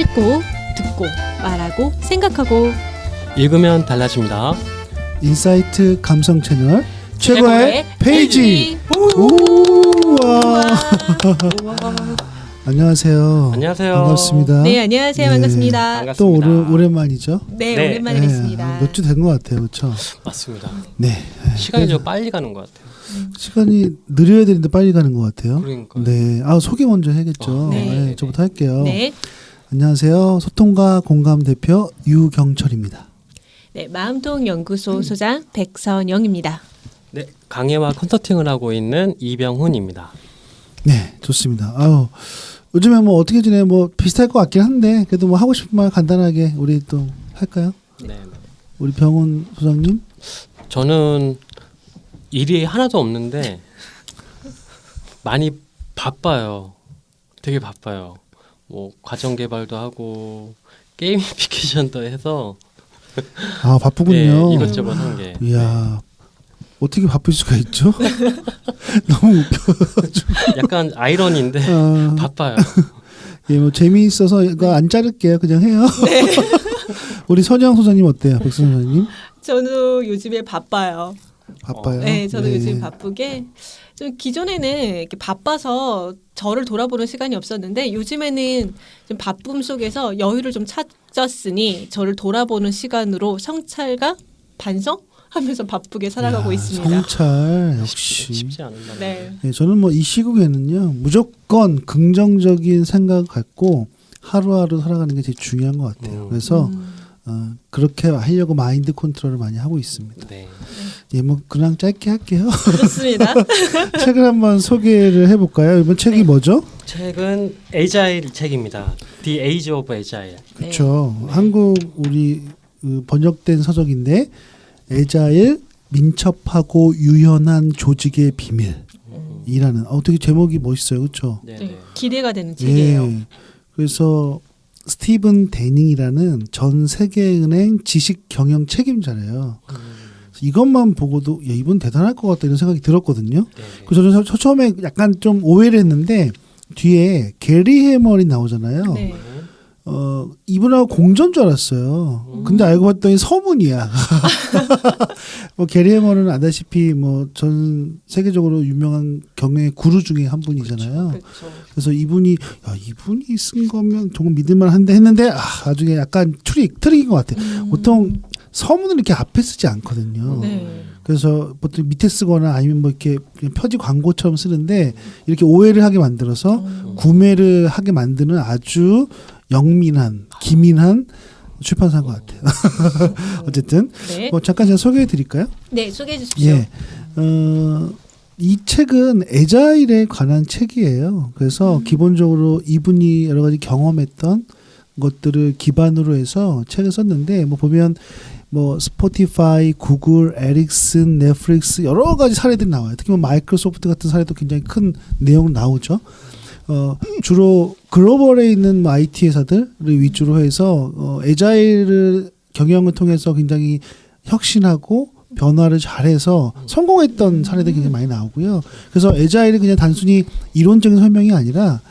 읽고 듣고 말하고 생각하고 읽으면 달라집니다. 인사이트 감성 채널 최고의 페이지. 우와. 안녕하세요. 안녕하세요. 반갑습니다. 네, 안녕하세요. 네. 반갑습니다. 반갑습니다. 또 오랜만이죠? 네, 네. 오랜만에 뵙습니다. 몇 주 된 것 같아요, 그렇죠? 맞습니다. 네. 시간이 좀 빨리 가는 것 같아요. 시간이 느려야 되는데 빨리 가는 것 같아요. 그러니까요. 네. 소개 먼저 해야겠죠. 네. 네, 저부터 할게요. 네. 안녕하세요. 소통과 공감 대표 유경철입니다. 네, 마음통 연구소 소장 백선영입니다. 네, 강의와 컨설팅을 하고 있는 이병훈입니다. 네, 좋습니다. 요즘에 뭐 어떻게 지내? 뭐 비슷할 것 같긴 한데 그래도 뭐 하고 싶은 말 간단하게 우리 또 할까요? 네. 우리 병훈 소장님. 저는 일이 하나도 없는데 많이 바빠요. 되게 바빠요. 뭐 과정 개발도 하고 게이미피케이션도 해서 바쁘군요. 네, 이것저것 한 게. 이야, 어떻게 바쁠 수가 있죠? 너무 웃겨. 약간 아이러니인데 바빠요. 예, 뭐 재미있어서 이거 안 자를게요. 그냥 해요. 네. 우리 선영 소장님 어때요? 백선 소장님? 저는 요즘에 바빠요. 바빠요. 네, 저도 네. 요즘 바쁘게 좀 기존에는 이렇게 바빠서 저를 돌아보는 시간이 없었는데 요즘에는 좀 바쁨 속에서 여유를 좀 찾았으니 저를 돌아보는 시간으로 성찰과 반성하면서 바쁘게 살아가고 이야, 있습니다. 성찰 역시. 쉽지 않은 말. 네. 네, 저는 뭐 이 시국에는요 무조건 긍정적인 생각을 갖고 하루하루 살아가는 게 제일 중요한 것 같아요. 그래서 그렇게 하려고 마인드 컨트롤을 많이 하고 있습니다. 네. 예, 뭐 그냥 짧게 할게요. 좋습니다. 책을 한번 소개를 해볼까요? 이번 책이 네. 뭐죠? 책은 에자일 책입니다. The Age of Agile. 그렇죠. 한국 우리 번역된 서적인데 에자일 민첩하고 유연한 조직의 비밀이라는 되게 제목이 멋있어요, 그렇죠? 네. 네, 기대가 되는 책이에요. 예. 그래서 스티븐 데닝이라는 전 세계은행 지식 경영 책임자래요. 이것만 보고도 야, 이분 대단할 것 같다 이런 생각이 들었거든요. 네. 그래서 저는 처음에 약간 좀 오해를 했는데 뒤에 게리 해머리 나오잖아요. 네. 이분하고 공전 줄 알았어요. 근데 알고 봤더니 서문이야. 뭐 게리 해머는 아다시피 뭐 전 세계적으로 유명한 경영의 구루 중에 한 분이잖아요. 그렇죠. 그래서 이분이 쓴 거면 조금 믿을만한데 했는데 나중에 약간 트릭인 것 같아요. 보통 서문을 이렇게 앞에 쓰지 않거든요. 네. 그래서 보통 밑에 쓰거나 아니면 뭐 이렇게 그냥 표지 광고처럼 쓰는데 이렇게 오해를 하게 만들어서 구매를 하게 만드는 아주 영민한, 기민한 출판사인 것 같아요. 어쨌든 네. 뭐 잠깐 제가 소개해 드릴까요? 네, 소개해 주십시오. 예. 이 책은 에자일에 관한 책이에요. 그래서 기본적으로 이분이 여러 가지 경험했던 것들을 기반으로 해서 책을 썼는데 뭐 보면 뭐 스포티파이, 구글, 에릭슨, 넷플릭스 여러 가지 사례들이 나와요. 특히 뭐 마이크로소프트 같은 사례도 굉장히 큰 내용 나오죠. 주로 글로벌에 있는 뭐 IT 회사들을 위주로 해서 에자일을 경영을 통해서 굉장히 혁신하고 변화를 잘해서 성공했던 사례들이 굉장히 많이 나오고요. 그래서 에자일이 그냥 단순히 이론적인 설명이 아니라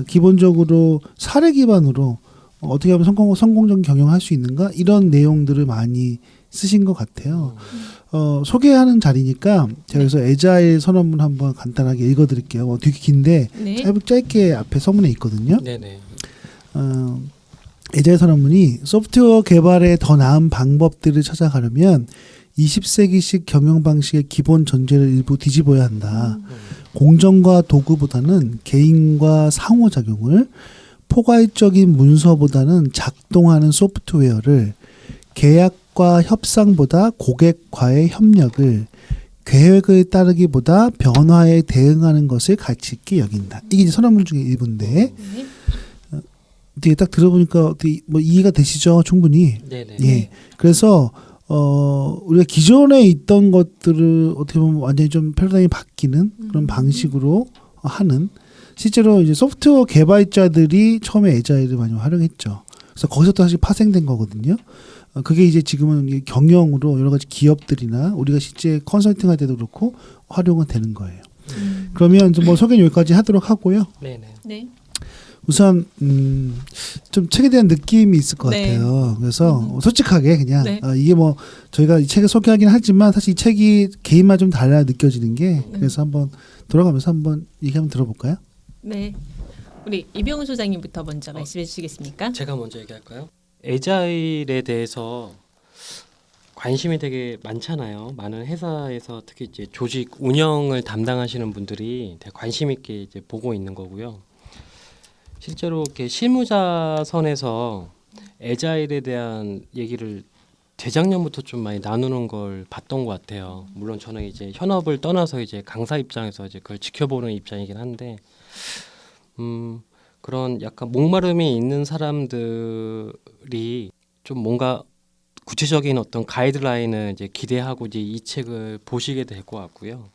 기본적으로 사례 기반으로 어떻게 하면 성공적인 경영을 할 수 있는가 이런 내용들을 많이 쓰신 것 같아요. 소개하는 자리니까 제가 그래서 에자일 선언문 한번 간단하게 읽어드릴게요. 되게 긴데 네. 짧게 앞에 서문에 있거든요. 네네. 에자일 선언문이 소프트웨어 개발의 더 나은 방법들을 찾아가려면 20세기식 경영 방식의 기본 전제를 일부 뒤집어야 한다. 공정과 도구보다는 개인과 상호작용을, 포괄적인 문서보다는 작동하는 소프트웨어를, 계약과 협상보다 고객과의 협력을, 계획을 따르기보다 변화에 대응하는 것을 가치 있게 여긴다. 이게 이제 선언문 중에 일부인데 어떻게 딱 들어보니까 어떻게 뭐 이해가 되시죠? 충분히. 네네. 예. 그래서 우리가 기존에 있던 것들을 어떻게 보면 완전히 좀 패러다임이 바뀌는 그런 방식으로 하는, 실제로 이제 소프트웨어 개발자들이 처음에 에자일을 많이 활용했죠. 그래서 거기서 또 사실 파생된 거거든요. 그게 이제 지금은 경영으로 여러 가지 기업들이나 우리가 실제 컨설팅 할 때도 그렇고 활용은 되는 거예요. 그러면 뭐 소개는 여기까지 하도록 하고요. 네네. 네. 우선 좀 책에 대한 느낌이 있을 것 네. 같아요. 그래서 솔직하게 그냥 네. 이게 뭐 저희가 이 책을 소개하긴 하지만 사실 이 책이 개인마다 좀 달라 느껴지는 게 그래서 한번 돌아가면서 한번 얘기 한번 들어볼까요? 네. 우리 이병훈 소장님부터 먼저 말씀해 주시겠습니까? 제가 먼저 얘기할까요? 에자일에 대해서 관심이 되게 많잖아요. 많은 회사에서 특히 이제 조직 운영을 담당하시는 분들이 되게 관심 있게 이제 보고 있는 거고요. 실제로 이렇게 실무자선에서 에자일에 대한 얘기를 재작년부터 좀 많이 나누는 걸 봤던 것 같아요. 물론 저는 이제 현업을 떠나서 이제 강사 입장에서 이제 그걸 지켜보는 입장이긴 한데, 그런 약간 목마름이 있는 사람들이 좀 뭔가 구체적인 어떤 가이드라인을 이제 기대하고 이제 이 책을 보시게 될 것 같고요.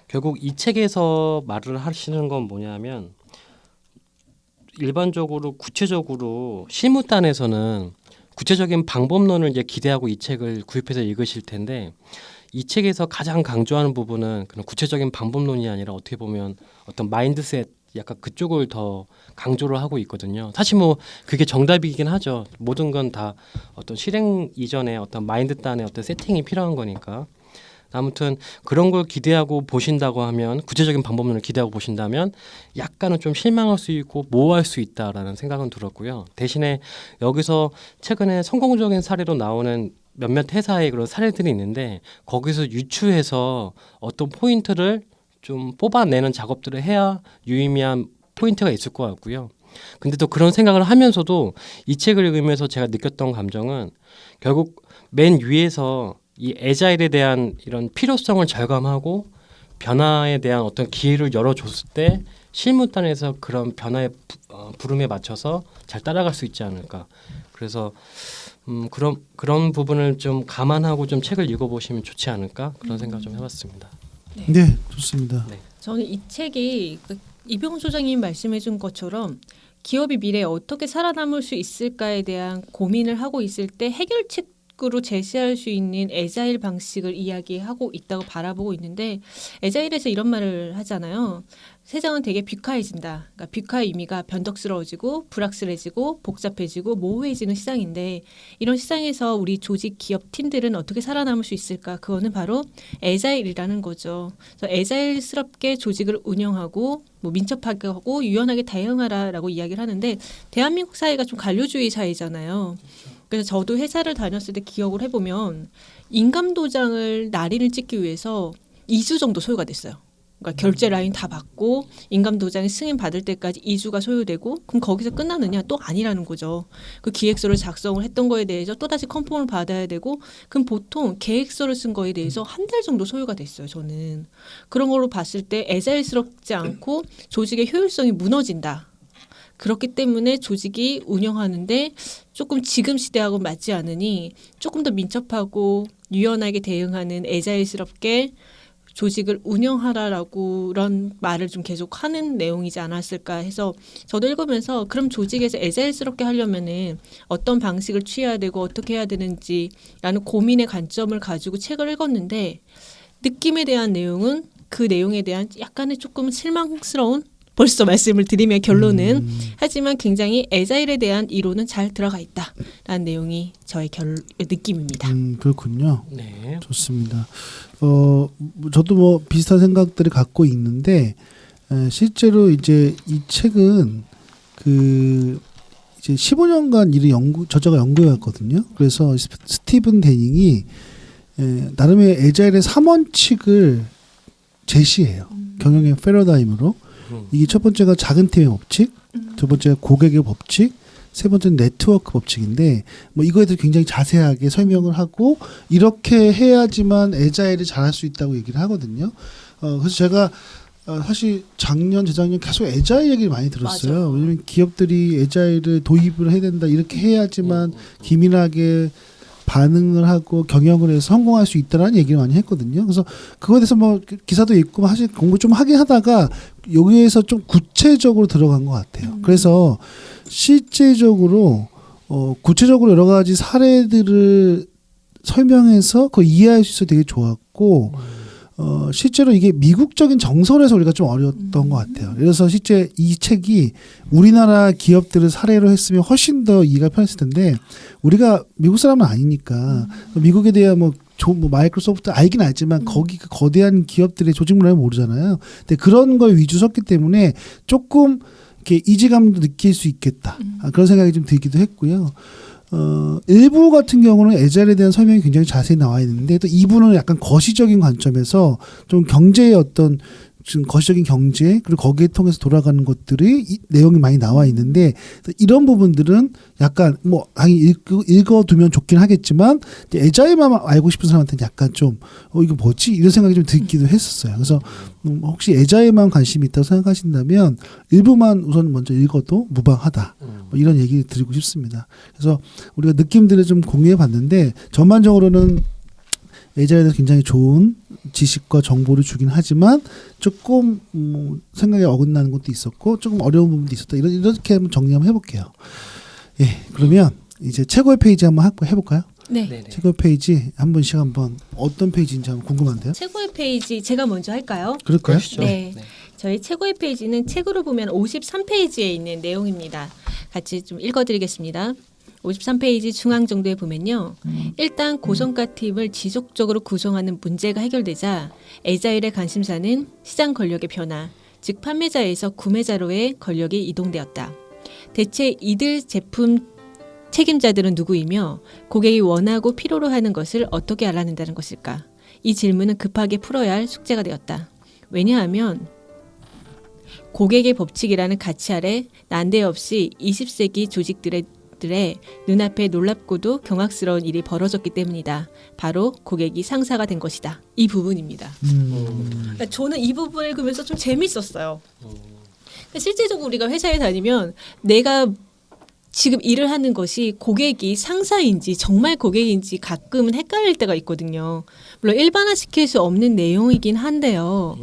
결국 이 책에서 말을 하시는 건 뭐냐면 일반적으로 구체적으로 실무단에서는 구체적인 방법론을 이제 기대하고 이 책을 구입해서 읽으실 텐데 이 책에서 가장 강조하는 부분은 그런 구체적인 방법론이 아니라 어떻게 보면 어떤 마인드셋 약간 그쪽을 더 강조를 하고 있거든요. 사실 뭐 그게 정답이긴 하죠. 모든 건 다 어떤 실행 이전에 어떤 마인드단의 어떤 세팅이 필요한 거니까. 아무튼 그런 걸 기대하고 보신다고 하면 구체적인 방법론을 기대하고 보신다면 약간은 좀 실망할 수 있고 모호할 수 있다라는 생각은 들었고요. 대신에 여기서 최근에 성공적인 사례로 나오는 몇몇 회사의 그런 사례들이 있는데 거기서 유추해서 어떤 포인트를 좀 뽑아내는 작업들을 해야 유의미한 포인트가 있을 것 같고요. 근데 또 그런 생각을 하면서도 이 책을 읽으면서 제가 느꼈던 감정은 결국 맨 위에서 이 애자일에 대한 이런 필요성을 절감하고 변화에 대한 어떤 기회를 열어줬을 때 실무단에서 그런 변화의 부름에 맞춰서 잘 따라갈 수 있지 않을까. 그래서 그런 부분을 좀 감안하고 좀 책을 읽어보시면 좋지 않을까 그런 생각 좀 해봤습니다. 네, 좋습니다. 네. 저는 이 책이 이병훈 소장님 말씀해준 것처럼 기업이 미래에 어떻게 살아남을 수 있을까에 대한 고민을 하고 있을 때 해결책으로 제시할 수 있는 애자일 방식을 이야기하고 있다고 바라보고 있는데 애자일에서 이런 말을 하잖아요. 세상은 되게 빅화해진다. 그러니까 빅화의 의미가 변덕스러워지고 불확실해지고 복잡해지고 모호해지는 시장인데 이런 시장에서 우리 조직 기업 팀들은 어떻게 살아남을 수 있을까? 그거는 바로 애자일이라는 거죠. 그래서 애자일스럽게 조직을 운영하고 뭐 민첩하게 하고 유연하게 대응하라라고 이야기를 하는데 대한민국 사회가 좀 관료주의 사회잖아요. 그래서 저도 회사를 다녔을 때 기억을 해보면 인감도장을 날인을 찍기 위해서 2주 정도 소요가 됐어요. 그러니까 결제 라인 다 받고 인감도장이 승인 받을 때까지 2주가 소요되고 그럼 거기서 끝나느냐? 또 아니라는 거죠. 그 기획서를 작성을 했던 거에 대해서 또다시 컨펌을 받아야 되고 그럼 보통 계획서를 쓴 거에 대해서 한 달 정도 소요가 됐어요. 저는. 그런 걸로 봤을 때 애자일스럽지 않고 조직의 효율성이 무너진다. 그렇기 때문에 조직이 운영하는데 조금 지금 시대하고 맞지 않으니 조금 더 민첩하고 유연하게 대응하는 애자일스럽게 조직을 운영하라라고 그런 말을 좀 계속 하는 내용이지 않았을까 해서 저도 읽으면서 그럼 조직에서 애자일스럽게 하려면은 어떤 방식을 취해야 되고 어떻게 해야 되는지라는 고민의 관점을 가지고 책을 읽었는데 느낌에 대한 내용은 그 내용에 대한 약간의 조금 실망스러운 벌써 말씀을 드리면 결론은 하지만 굉장히 애자일에 대한 이론은 잘 들어가 있다라는 내용이 저의 느낌입니다. 그렇군요. 네. 좋습니다. 저도 뭐 비슷한 생각들을 갖고 있는데 실제로 이제 이 책은 그 이제 15년간 이를 저자가 연구해왔거든요. 그래서 스티븐 데닝이 나름의 애자일의 3원칙을 제시해요. 경영의 패러다임으로. 이게 첫 번째가 작은 팀의 법칙, 두 번째가 고객의 법칙, 세 번째는 네트워크 법칙인데 뭐 이거에 대해서 굉장히 자세하게 설명을 하고 이렇게 해야지만 애자일을 잘할 수 있다고 얘기를 하거든요. 그래서 제가 사실 작년, 재작년 계속 애자일 얘기를 많이 들었어요. 맞아. 왜냐면 기업들이 애자일을 도입을 해야 된다. 이렇게 해야지만 기민하게 반응을 하고 경영을 해서 성공할 수 있다라는 얘기를 많이 했거든요. 그래서 그거에 대해서 뭐 기사도 읽고 사실 공부 좀 하긴 하다가 여기에서 좀 구체적으로 들어간 것 같아요. 그래서 실제적으로 구체적으로 여러 가지 사례들을 설명해서 그걸 이해할 수 있어서 되게 좋았고 실제로 이게 미국적인 정서에서 우리가 좀 어려웠던 것 같아요. 그래서 실제 이 책이 우리나라 기업들을 사례로 했으면 훨씬 더 이해가 편했을 텐데 우리가 미국 사람은 아니니까 미국에 대한 뭐 마이크로소프트 알긴 알지만 거기 그 거대한 기업들의 조직 문화를 모르잖아요. 근데 그런 걸 위주 섰기 때문에 조금 이렇게 이질감도 느낄 수 있겠다. 그런 생각이 좀 들기도 했고요. 일부 같은 경우는 에자일에 대한 설명이 굉장히 자세히 나와 있는데 또 2부는 약간 거시적인 관점에서 좀 경제의 어떤 지금 거시적인 경제 그리고 거기에 통해서 돌아가는 것들이 내용이 많이 나와 있는데 이런 부분들은 약간 뭐 당연히 읽어두면 좋긴 하겠지만 에자일만 알고 싶은 사람한테는 약간 좀 이거 뭐지 이런 생각이 좀 들기도 했었어요. 그래서 혹시 에자일만 관심이 있다고 생각하신다면 일부만 우선 먼저 읽어도 무방하다 뭐 이런 얘기 드리고 싶습니다. 그래서 우리가 느낌들을 좀 공유해 봤는데 전반적으로는 에자일에 대해서 굉장히 좋은 지식과 정보를 주긴 하지만 조금 생각에 어긋나는 것도 있었고 조금 어려운 부분도 있었다. 이렇게 한번 정리 한번 해볼게요. 예, 그러면 이제 최고의 페이지 한번 해볼까요? 네. 네네. 최고의 페이지 한 번씩 한번 어떤 페이지인지 한번 궁금한데요. 최고의 페이지 제가 먼저 할까요? 그럴까요? 그러시죠. 네. 네. 저희 최고의 페이지는 책으로 보면 53페이지에 있는 내용입니다. 같이 좀 읽어드리겠습니다. 53페이지 중앙 정도에 보면요. 일단 고성가 팀을 지속적으로 구성하는 문제가 해결되자 에자일의 관심사는 시장 권력의 변화, 즉 판매자에서 구매자로의 권력이 이동되었다. 대체 이들 제품 책임자들은 누구이며 고객이 원하고 필요로 하는 것을 어떻게 알아낸다는 것일까? 이 질문은 급하게 풀어야 할 숙제가 되었다. 왜냐하면 고객의 법칙이라는 가치 아래 난데없이 20세기 조직들의 눈앞에 놀랍고도 경악스러운 일이 벌어졌기 때문이다. 바로 고객이 상사가 된 것이다. 이 부분입니다. 그러니까 저는 이 부분을 읽으면서 좀 재밌었어요. 그러니까 실제적으로 우리가 회사에 다니면 내가 지금 일을 하는 것이 고객이 상사인지 정말 고객인지 가끔은 헷갈릴 때가 있거든요. 물론 일반화시킬 수 없는 내용이긴 한데요.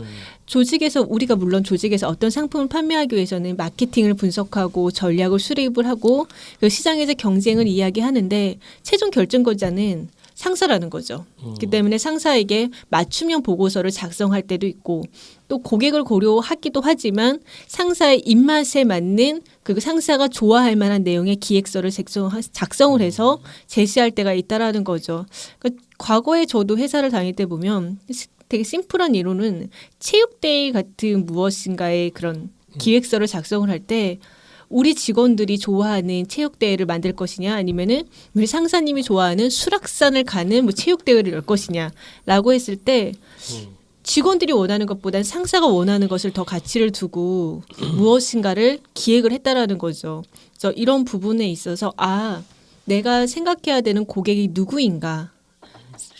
조직에서 우리가 물론 조직에서 어떤 상품을 판매하기 위해서는 마케팅을 분석하고 전략을 수립을 하고 그 시장에서 경쟁을 이야기하는데 최종 결정권자는 상사라는 거죠. 그렇기 때문에 상사에게 맞춤형 보고서를 작성할 때도 있고 또 고객을 고려하기도 하지만 상사의 입맛에 맞는 그 상사가 좋아할 만한 내용의 기획서를 작성을 해서 제시할 때가 있다라는 거죠. 그러니까 과거에 저도 회사를 다닐 때 보면 되게 심플한 이론은 체육대회 같은 무엇인가의 그런 기획서를 작성을 할 때 우리 직원들이 좋아하는 체육대회를 만들 것이냐 아니면은 우리 상사님이 좋아하는 수락산을 가는 뭐 체육대회를 열 것이냐라고 했을 때 직원들이 원하는 것보단 상사가 원하는 것을 더 가치를 두고 무엇인가를 기획을 했다라는 거죠. 그래서 이런 부분에 있어서 내가 생각해야 되는 고객이 누구인가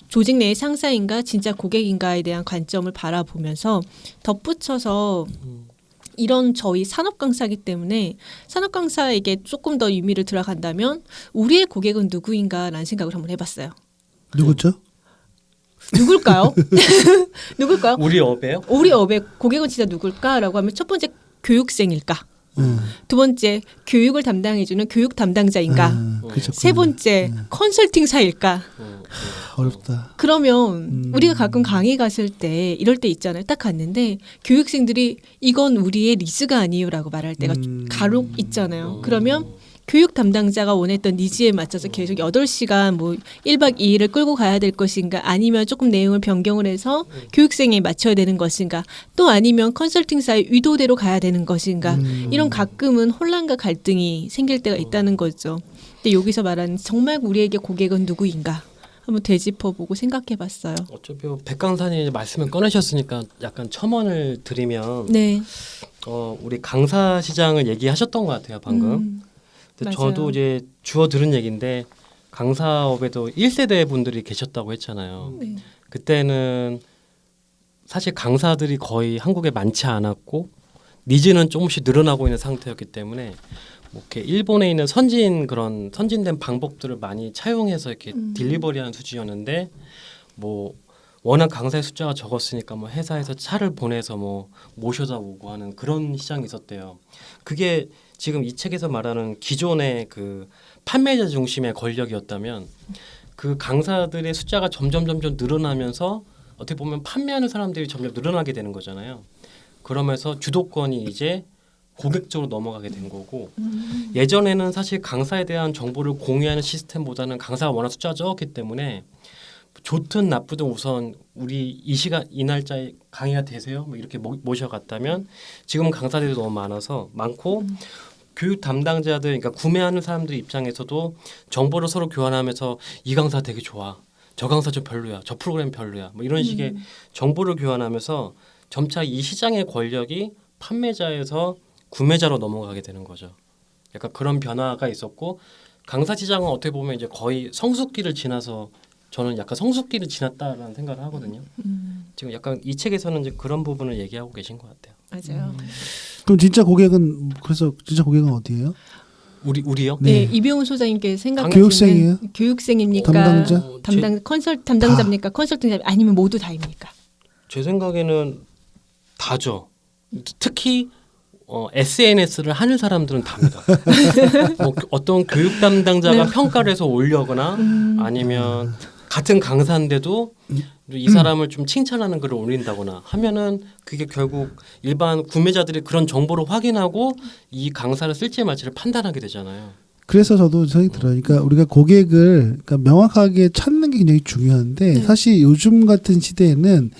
조직 내의 상사인가 진짜 고객인가에 대한 관점을 바라보면서 덧붙여서 이런 저희 산업 강사이기 때문에 산업 강사에게 조금 더 의미를 들어간다면 우리의 고객은 누구인가라는 생각을 한번 해봤어요. 누구죠? 누굴까요? 누굴까요? 우리 업에요? 우리 업의 고객은 진짜 누굴까라고 하면 첫 번째 교육생일까? 두 번째 교육을 담당해주는 교육 담당자인가? 그렇죠. 세 번째 컨설팅사일까? 어렵다. 그러면 우리가 가끔 강의 갔을 때 이럴 때 있잖아요. 딱 갔는데 교육생들이 이건 우리의 니즈가 아니에요라고 말할 때가 간혹 있잖아요. 그러면 교육 담당자가 원했던 니즈에 맞춰서 계속 8시간 뭐 1박 2일을 끌고 가야 될 것인가 아니면 조금 내용을 변경을 해서 교육생에 맞춰야 되는 것인가 또 아니면 컨설팅사의 의도대로 가야 되는 것인가 이런 가끔은 혼란과 갈등이 생길 때가 있다는 거죠. 근데 여기서 말하는 정말 우리에게 고객은 누구인가 한번 되짚어보고 생각해봤어요. 어차피 백강사님 말씀을 꺼내셨으니까 약간 첨언을 드리면 네. 우리 강사 시장을 얘기하셨던 것 같아요 방금. 근데 맞아요. 저도 이제 주워 들은 얘기인데 강사업에도 1세대 분들이 계셨다고 했잖아요. 네. 그때는 사실 강사들이 거의 한국에 많지 않았고 니즈는 조금씩 늘어나고 있는 상태였기 때문에 뭐 이렇게 일본에 있는 선진된 방법들을 많이 차용해서 이렇게 딜리버리하는 수준이었는데 뭐 워낙 강사의 숫자가 적었으니까 뭐 회사에서 차를 보내서 뭐 모셔다 오고 하는 그런 시장이 있었대요. 그게 지금 이 책에서 말하는 기존의 그 판매자 중심의 권력이었다면 그 강사들의 숫자가 점점 늘어나면서 어떻게 보면 판매하는 사람들이 점점 늘어나게 되는 거잖아요. 그러면서 주도권이 이제 고객 쪽으로 넘어가게 된 거고 예전에는 사실 강사에 대한 정보를 공유하는 시스템보다는 강사가 워낙 숫자가 적었기 때문에 좋든 나쁘든 우선 우리 이 시간 이 날짜에 강의가 되세요? 뭐 이렇게 모셔갔다면 지금 강사들이 너무 많고 교육 담당자들 그러니까 구매하는 사람들 입장에서도 정보를 서로 교환하면서 이 강사 되게 좋아. 저 강사 좀 별로야. 저 프로그램 별로야. 뭐 이런 식의 정보를 교환하면서 점차 이 시장의 권력이 판매자에서 구매자로 넘어가게 되는 거죠. 약간 그런 변화가 있었고 강사 시장은 어떻게 보면 이제 거의 성숙기를 지나서 저는 약간 성숙기를 지났다라는 생각을 하거든요. 지금 약간 이 책에서는 이제 그런 부분을 얘기하고 계신 것 같아요. 맞아요. 그럼 진짜 고객은 그래서 진짜 고객은 어디예요? 우리요? 네, 네. 이병훈 소장님께 생각하시는 교육생이에요? 교육생입니까? 담당자? 담당자입니까? 컨설팅자 아니면 모두 다입니까? 제 생각에는 다죠. 특히 SNS를 하는 사람들은 답니다. 뭐 어떤 교육 담당자가 네. 평가를 해서 올려거나 아니면 같은 강사인데도 이 사람을 좀 칭찬하는 글을 올린다거나 하면은 그게 결국 일반 구매자들이 그런 정보를 확인하고 이 강사를 쓸지 말지를 판단하게 되잖아요. 그래서 저도 생각이 들어요. 그러니까 우리가 고객을 그러니까 명확하게 찾는 게 굉장히 중요한데 사실 요즘 같은 시대에는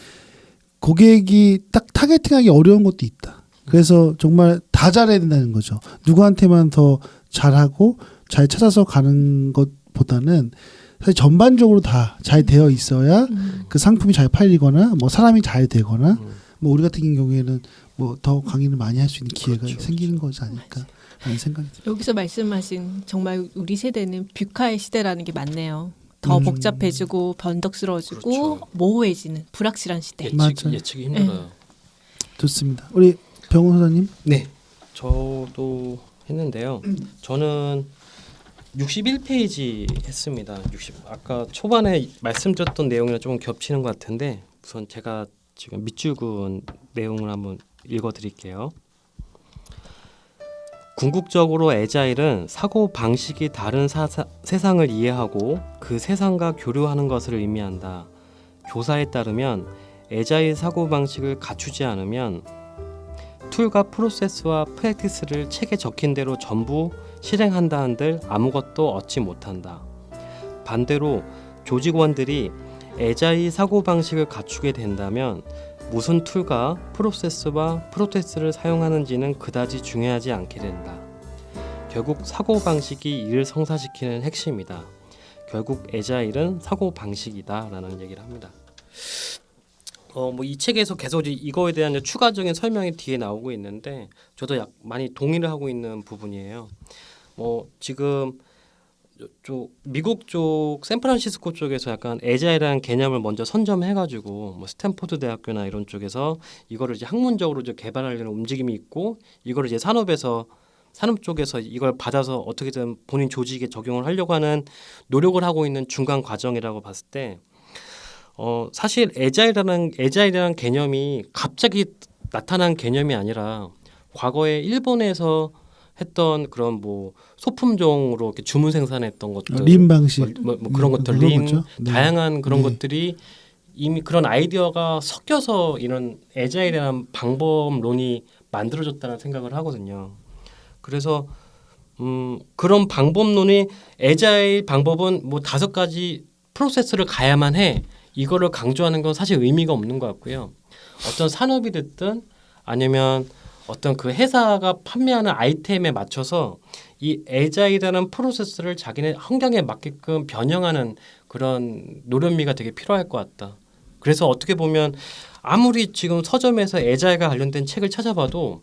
고객이 딱 타겟팅하기 어려운 것도 있다. 그래서 정말 다 잘해야 된다는 거죠. 누구한테만 더 잘하고 잘 찾아서 가는 것보다는 사실 전반적으로 다 잘 되어 있어야 그 상품이 잘 팔리거나 뭐 사람이 잘 되거나 뭐 우리 같은 경우에는 뭐 더 강의를 많이 할 수 있는 기회가 그렇죠, 생기는 거지 않을까 하는 생각이 들어요. 여기서 말씀하신 정말 우리 세대는 뷰카의 시대라는 게 맞네요. 더 복잡해지고 변덕스러워지고 그렇죠. 모호해지는 불확실한 시대. 맞아요. 예측이 힘들어요. 좋습니다. 우리 병훈 소장님. 네, 저도 했는데요. 저는 61페이지 했습니다. 아까 초반에 말씀드렸던 내용이랑 조금 겹치는 것 같은데 우선 제가 지금 밑줄 그은 내용을 한번 읽어드릴게요. 궁극적으로 애자일은 사고 방식이 다른 세상을 이해하고 그 세상과 교류하는 것을 의미한다. 교사에 따르면 애자일 사고 방식을 갖추지 않으면 툴과 프로세스와 프랙티스를 책에 적힌 대로 전부 실행한다 한들 아무것도 얻지 못한다. 반대로 조직원들이 애자일 사고 방식을 갖추게 된다면 무슨 툴과 프로세스와 프로세스를 사용하는지는 그다지 중요하지 않게 된다. 결국 사고 방식이 일을 성사시키는 핵심이다. 결국 애자일은 사고 방식이다라는 얘기를 합니다. 뭐 이 책에서 계속 이거에 대한 추가적인 설명이 뒤에 나오고 있는데 저도 많이 동의를 하고 있는 부분이에요. 지금 미국 쪽 샌프란시스코 쪽에서 약간 애자일이라는 개념을 먼저 선점해가지고 뭐 스탠포드 대학교나 이런 쪽에서 이거를 이제 학문적으로 이제 개발하려는 움직임이 있고 이거를 이제 산업 쪽에서 이걸 받아서 어떻게든 본인 조직에 적용을 하려고 하는 노력을 하고 있는 중간 과정이라고 봤을 때 사실 애자일이라는 개념이 갑자기 나타난 개념이 아니라 과거에 일본에서 했던 그런 뭐 소품종으로 이렇게 주문 생산했던 것들, 린 방식, 뭐 그런 것들, 그런 린 거죠. 네. 다양한 그런 네. 것들이 이미 그런 아이디어가 섞여서 이런 애자일이라는 방법론이 만들어졌다는 생각을 하거든요. 그래서 그런 방법론이 애자일 방법은 뭐 5가지 프로세스를 가야만 해. 이거를 강조하는 건 사실 의미가 없는 것 같고요. 어떤 산업이 됐든 아니면 어떤 그 회사가 판매하는 아이템에 맞춰서 이 애자일이라는 프로세스를 자기네 환경에 맞게끔 변형하는 그런 노련미가 되게 필요할 것 같다. 그래서 어떻게 보면 아무리 지금 서점에서 애자일과 관련된 책을 찾아봐도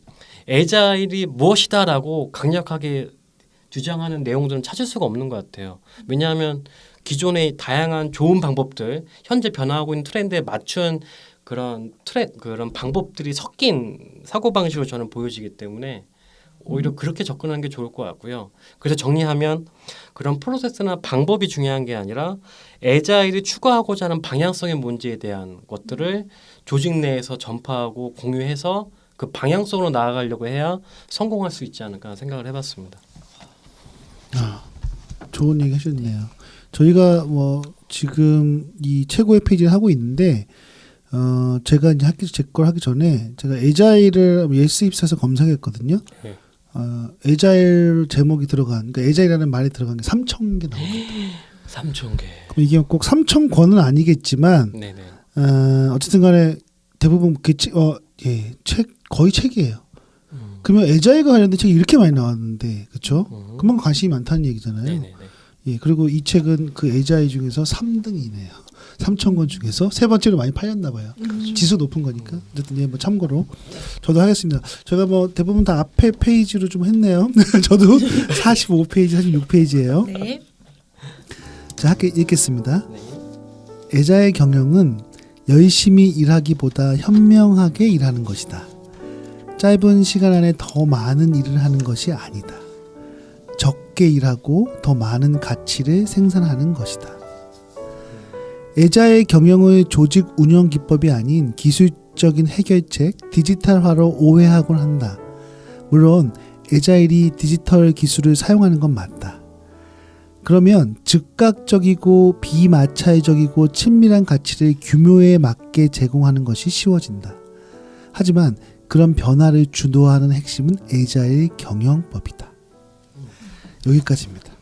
애자일이 무엇이다라고 강력하게 주장하는 내용들은 찾을 수가 없는 것 같아요. 왜냐하면 기존의 다양한 좋은 방법들, 현재 변화하고 있는 트렌드에 맞춘 그런 방법들이 섞인 사고 방식으로 저는 보여지기 때문에 오히려 그렇게 접근하는 게 좋을 것 같고요. 그래서 정리하면 그런 프로세스나 방법이 중요한 게 아니라 애자일이 추구하고자 하는 방향성의 문제에 대한 것들을 조직 내에서 전파하고 공유해서 그 방향성으로 나아가려고 해야 성공할 수 있지 않을까 생각을 해봤습니다. 좋은 얘기 하셨네요. 저희가 뭐 지금 이 최고의 페이지를 하고 있는데 제가 이제 제 걸 하기 전에 제가 에자일을 예스입사에서 검색했거든요. 네. 에자일 제목이 들어간, 그러니까 에자일이라는 말이 들어간 게 3,000개 나오거든요. 3,000개. 이게 꼭 3,000권은 아니겠지만, 네네. 어쨌든간에 대부분 책 거의 책이에요. 그러면 에자일과 관련된 책이 이렇게 많이 나왔는데, 그렇죠? 그만큼 관심이 많다는 얘기잖아요. 네네네. 예, 그리고 이 책은 그 에자일 중에서 3등이네요. 3,000권 중에서 세 번째로 많이 팔렸나 봐요. 지수 높은 거니까. 어쨌든 뭐 참고로 저도 하겠습니다. 제가 뭐 대부분 다 앞에 페이지로 좀 했네요. 저도 45페이지, 46페이지예요. 네. 자, 읽겠습니다. 네. 에자의 경영은 열심히 일하기보다 현명하게 일하는 것이다. 짧은 시간 안에 더 많은 일을 하는 것이 아니다. 적게 일하고 더 많은 가치를 생산하는 것이다. 에자의 경영의 조직 운영 기법이 아닌 기술적인 해결책, 디지털화로 오해하곤 한다. 물론 에자일이 디지털 기술을 사용하는 건 맞다. 그러면 즉각적이고 비마찰적이고 친밀한 가치를 규모에 맞게 제공하는 것이 쉬워진다. 하지만 그런 변화를 주도하는 핵심은 에자일 경영법이다. 여기까지입니다.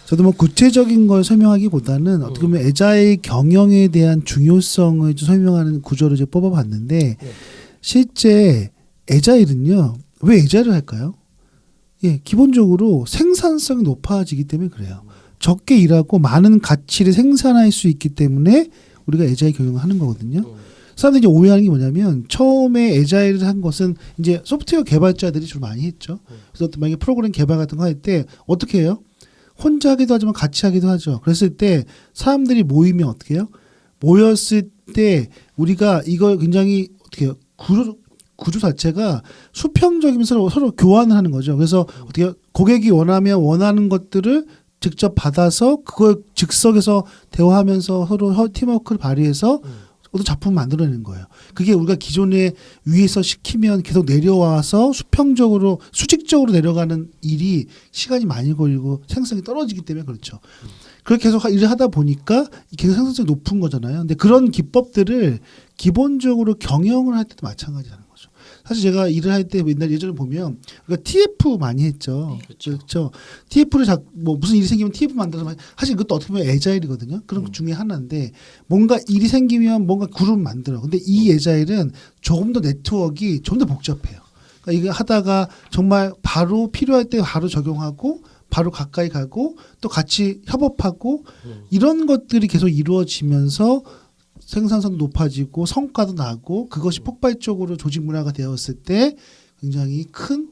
저도 뭐 구체적인 걸 설명하기보다는 어떻게 보면 에자일 경영에 대한 중요성을 좀 설명하는 구조를 이제 뽑아봤는데, 실제 에자일은요, 왜 에자일을 할까요? 예, 기본적으로 생산성이 높아지기 때문에 그래요. 적게 일하고 많은 가치를 생산할 수 있기 때문에 우리가 에자일 경영을 하는 거거든요. 사람들이 이제 오해하는 게 뭐냐면, 처음에 에자일을 한 것은 이제 소프트웨어 개발자들이 주로 많이 했죠. 그래서 만약에 프로그램 개발 같은 거 할 때 어떻게 해요? 혼자 하기도 하지만 같이 하기도 하죠. 그랬을 때 사람들이 모이면 어떻게 해요? 모였을 때 우리가 이걸 굉장히 어떻게 해요? 구조 자체가 수평적이면서 서로 교환을 하는 거죠. 그래서 어떻게 해요? 고객이 원하면 원하는 것들을 직접 받아서 그걸 즉석에서 대화하면서 서로 팀워크를 발휘해서 어떤 작품을 만들어내는 거예요. 그게 우리가 기존에 위에서 시키면 계속 내려와서 수평적으로 수직적으로 내려가는 일이 시간이 많이 걸리고 생산성이 떨어지기 때문에 그렇죠. 그렇게 계속 일을 하다 보니까 계속 생산성이 높은 거잖아요. 근데 그런 기법들을 기본적으로 경영을 할 때도 마찬가지라는 거죠. 사실 제가 일을 할 때 옛날 예전에 보면 우리가 TF 많이 했죠. 네, 그렇죠. TF를 뭐 무슨 일이 생기면 TF 만들어서 사실 그것도 어떻게 보면 에자일이거든요. 그런 것 중에 하나인데 뭔가 일이 생기면 뭔가 그룹을 만들어. 근데 이 에자일은 조금 더 네트워크가 좀 더 복잡해요. 그러니까 이거 하다가 정말 바로 필요할 때 바로 적용하고 바로 가까이 가고 또 같이 협업하고 이런 것들이 계속 이루어지면서 생산성도 높아지고 성과도 나고 그것이 폭발적으로 조직 문화가 되었을 때 굉장히 큰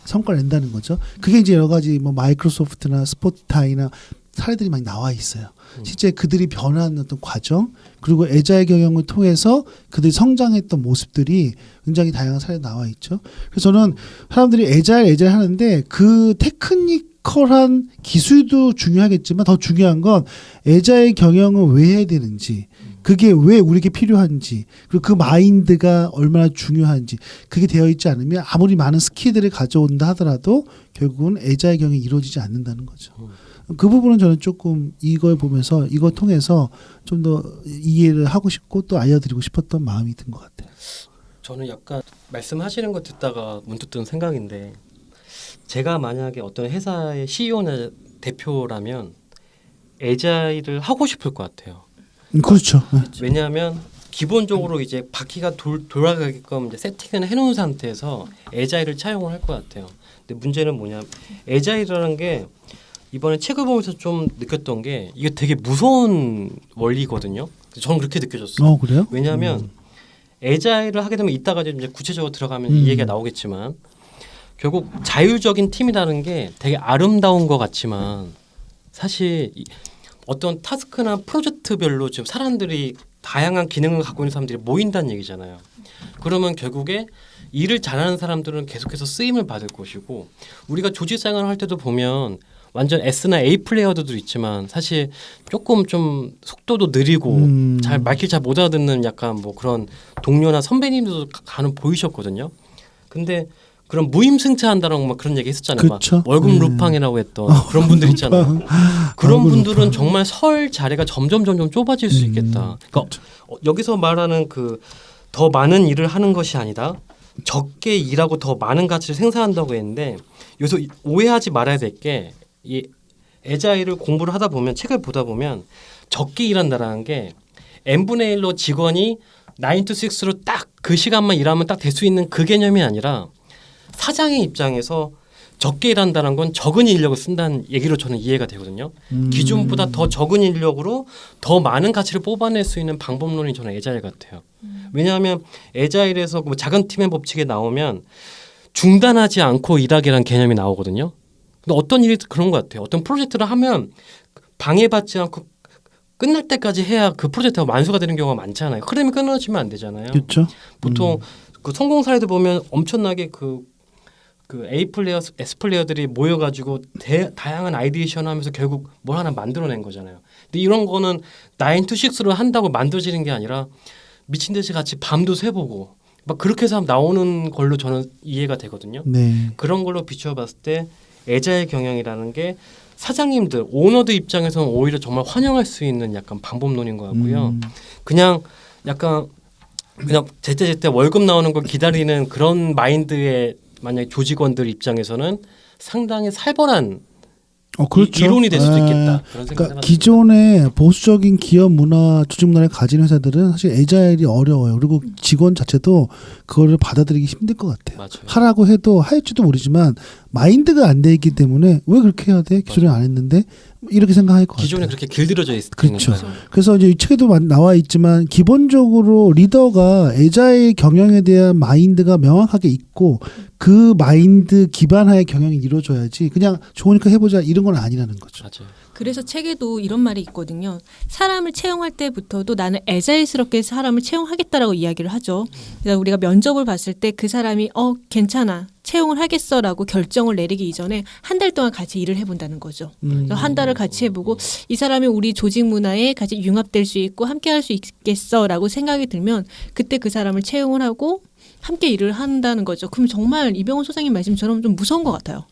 성과를 낸다는 거죠. 그게 이제 여러 가지 뭐 마이크로소프트나 스포티파이나 사례들이 많이 나와 있어요. 실제 그들이 변화하는 어떤 과정 그리고 에자일 경영을 통해서 그들이 성장했던 모습들이 굉장히 다양한 사례가 나와 있죠. 그래서 저는 사람들이 에자일 하는데 그 테크니컬한 기술도 중요하겠지만 더 중요한 건 에자일 경영을 왜 해야 되는지 그게 왜 우리에게 필요한지 그리고 그 마인드가 얼마나 중요한지 그게 되어 있지 않으면 아무리 많은 스킬들을 가져온다 하더라도 결국은 에자일 경영이 이루어지지 않는다는 거죠. 그 부분은 저는 조금 이걸 보면서 이걸 통해서 좀 더 이해를 하고 싶고 또 알려드리고 싶었던 마음이 든 것 같아요. 저는 약간 말씀하시는 거 듣다가 문득 든 생각인데 제가 만약에 어떤 회사의 CEO나 대표라면 에자일을 하고 싶을 것 같아요. 그렇죠. 왜냐하면 기본적으로 이제 바퀴가 돌아가게끔 이제 세팅을 해놓은 상태에서 에자일을 차용을 할 것 같아요. 근데 문제는 뭐냐? 에자일이라는 게 이번에 책을 보면서 좀 느꼈던 게 이게 되게 무서운 원리거든요. 저는 그렇게 느껴졌어요. 그래요? 왜냐하면 에자일을 하게 되면 이따가 이제 구체적으로 들어가면 이 얘기가 나오겠지만 결국 자율적인 팀이라는 게 되게 아름다운 것 같지만 사실 어떤 타스크나 프로젝트별로 지금 사람들이 다양한 기능을 갖고 있는 사람들이 모인다는 얘기잖아요. 그러면 결국에 일을 잘하는 사람들은 계속해서 쓰임을 받을 것이고 우리가 조직 생활을 할 때도 보면 완전 S나 A 플레이어들도 있지만 사실 조금 좀 속도도 느리고 잘 말귀 잘 못 알아듣는 약간 뭐 그런 동료나 선배님들도 간혹 보이셨거든요. 근데 그런 무임승차한다라고 막 그런 얘기 했었잖아요. 막 그쵸. 월급 네. 루팡이라고 했던 그런 분들 있잖아요. 그런 월급 분들은 루팡. 정말 설 자리가 점점 좁아질 수 있겠다. 그러니까 여기서 말하는 그 더 많은 일을 하는 것이 아니다. 적게 일하고 더 많은 가치를 생산한다고 했는데 여기서 오해하지 말아야 될 게 이 에자일을 공부를 하다 보면 책을 보다 보면 적게 일한다라는 게 n분의 1로 직원이 9 to 6로 딱 그 시간만 일하면 딱 될 수 있는 그 개념이 아니라 사장의 입장에서 적게 일한다는 건 적은 인력을 쓴다는 얘기로 저는 이해가 되거든요. 기존보다 더 적은 인력으로 더 많은 가치를 뽑아낼 수 있는 방법론이 저는 에자일 같아요. 왜냐하면 에자일에서 뭐 작은 팀의 법칙에 나오면 중단하지 않고 일하기라는 개념이 나오거든요. 근데 어떤 일이 그런 것 같아요. 어떤 프로젝트를 하면 방해받지 않고 끝날 때까지 해야 그 프로젝트가 완수가 되는 경우가 많잖아요. 흐름이 끊어지면 안 되잖아요. 그렇죠. 보통 그 성공 사례들 보면 엄청나게 그 A 플레이어, S 플레이어들이 모여가지고 다양한 아이디에이션을 하면서 결국 뭘 하나 만들어낸 거잖아요. 근데 이런 거는 9 to 6로 한다고 만들어지는 게 아니라 미친 듯이 같이 밤도 새보고 막 그렇게 해서 나오는 걸로 저는 이해가 되거든요. 네. 그런 걸로 비춰봤을 때 에자일 경영이라는 게 사장님들, 오너들 입장에서는 오히려 정말 환영할 수 있는 약간 방법론인 것 같고요. 그냥 약간 그냥 제때 월급 나오는 걸 기다리는 그런 마인드의 만약에 조직원들 입장에서는 상당히 살벌한 그렇죠. 이론이 될 수도 예. 있겠다. 그런 생각을 그러니까 해봤어요. 기존의 보수적인 기업 문화, 조직 문화를 가진 회사들은 사실 에자일이 어려워요. 그리고 직원 자체도 그거를 받아들이기 힘들 것 같아요. 맞아요. 하라고 해도 할지도 모르지만 마인드가 안 돼 있기 때문에 왜 그렇게 해야 돼? 기존에 안 했는데 이렇게 생각할 것 기존에 같아요. 그렇게 길들여져 있는 그렇죠. 거예요. 그래서 이제 이 책에도 나와 있지만 기본적으로 리더가 에자일 경영에 대한 마인드가 명확하게 있고 그 마인드 기반하에 경영이 이루어져야지 그냥 좋으니까 해보자 이런 건 아니라는 거죠. 맞아요. 그래서 책에도 이런 말이 있거든요. 사람을 채용할 때부터도 나는 에자일스럽게 사람을 채용하겠다라고 이야기를 하죠. 그래서 우리가 면접을 봤을 때 그 사람이 괜찮아 채용을 하겠어라고 결정을 내리기 이전에 한 달 동안 같이 일을 해본다는 거죠. 그래서 한 달을 같이 해보고 이 사람이 우리 조직 문화에 같이 융합될 수 있고 함께할 수 있겠어라고 생각이 들면 그때 그 사람을 채용을 하고 함께 일을 한다는 거죠. 그럼 정말 이병헌 소장님 말씀처럼 좀 무서운 것 같아요.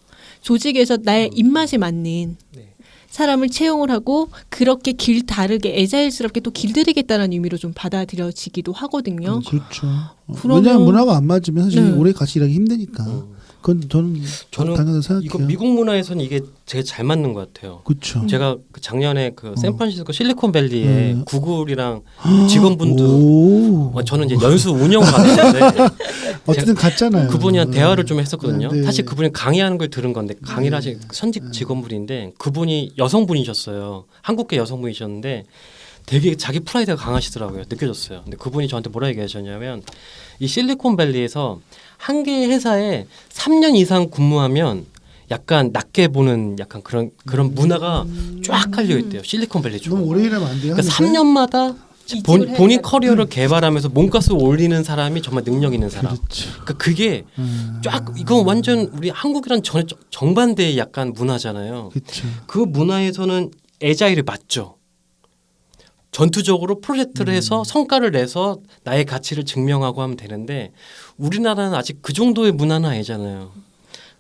조직에서 나의 입맛에 맞는 네. 사람을 채용을 하고 그렇게 다르게 에자일스럽게 또 길들이겠다는 의미로 좀 받아들여지기도 하거든요. 그렇죠. 그러면- 왜냐하면 문화가 안 맞으면 사실 네. 오래 같이 일하기 힘드니까. 그건 저는 당연히 생각해요. 이거 미국 문화에서는 이게 되게 잘 맞는 것 같아요. 그렇죠. 제가 그 작년에 그 샌프란시스코 실리콘밸리에 구글이랑 아, 직원분들 오. 저는 이제 연수 운영을 갔는데 어쨌든 갔잖아요. 그분이랑 대화를 좀 했었거든요. 네. 사실 그분이 강의하는 걸 들은 건데 강의를 하신 선직 직원분인데 그분이 여성분이셨어요. 한국계 여성분이셨는데 되게 자기 프라이드가 강하시더라고요. 느껴졌어요. 근데 그분이 저한테 뭐라 얘기하셨냐면 이 실리콘밸리에서 한 개의 회사에 3년 이상 근무하면 약간 낮게 보는 약간 그런 문화가 쫙 깔려 있대요. 실리콘밸리 쪽으로. 너무 오래 일하면 안 돼요. 그러니까 하는데? 3년마다 이직을 해야 본인 되는- 커리어를 개발하면서 몸값을 올리는 사람이 정말 능력 있는 사람. 그렇죠. 그러니까 그게 쫙 이건 완전 우리 한국이랑 정반대의 약간 문화잖아요. 그렇죠. 그 문화에서는 에자일이 맞죠. 전투적으로 프로젝트를 해서 성과를 내서 나의 가치를 증명하고 하면 되는데 우리나라는 아직 그 정도의 문화는 아니잖아요.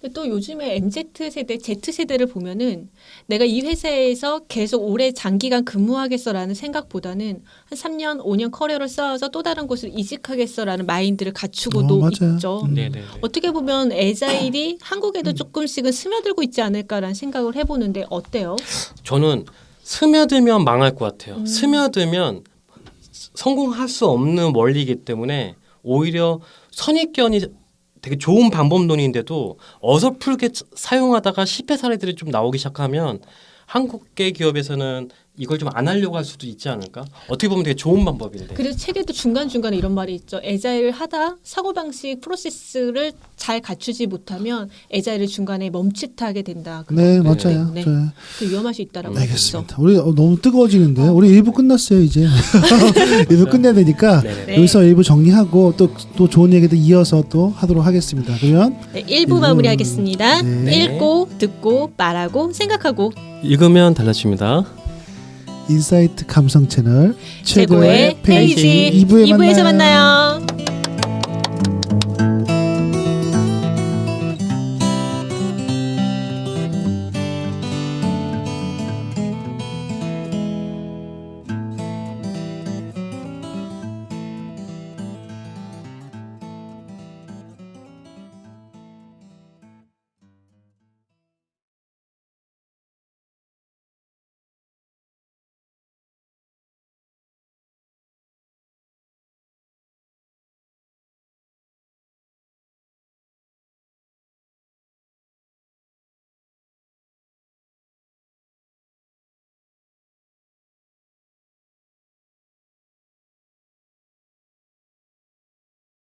근데 또 요즘에 MZ세대, Z세대를 보면은 내가 이 회사에서 계속 오래 장기간 근무하겠어라는 생각보다는 한 3년, 5년 커리어를 쌓아서 또 다른 곳을 이직하겠어라는 마인드를 갖추고도 맞아요. 있죠. 네네. 어떻게 보면 에자일이 한국에도 조금씩은 스며들고 있지 않을까라는 생각을 해보는데 어때요? 저는 스며들면 망할 것 같아요. 스며들면 성공할 수 없는 원리이기 때문에 오히려 선입견이 되게 좋은 방법론인데도 어설프게 사용하다가 실패 사례들이 좀 나오기 시작하면 한국계 기업에서는 이걸 좀 안 하려고 할 수도 있지 않을까? 어떻게 보면 되게 좋은 방법인데. 그래서 책에도 중간중간에 이런 말이 있죠. 에자일을 하다 사고방식 프로세스를 잘 갖추지 못하면 에자일을 중간에 멈칫하게 된다. 네, 그렇기 맞아요. 때문에 네. 또 위험할 수 있다라고 했죠. 알겠습니다. 우리 너무 뜨거워지는데요. 우리 1부 끝났어요 이제. 1부 끝내야 되니까 네네네. 네. 여기서 1부 정리하고 또 좋은 얘기도 이어서 또 하도록 하겠습니다. 그러면 네, 1부 마무리하겠습니다. 네. 읽고 듣고 말하고 생각하고 읽으면 달라집니다. 인사이트 감성 채널 최고의 페이지 2부에 2부에서 만나요.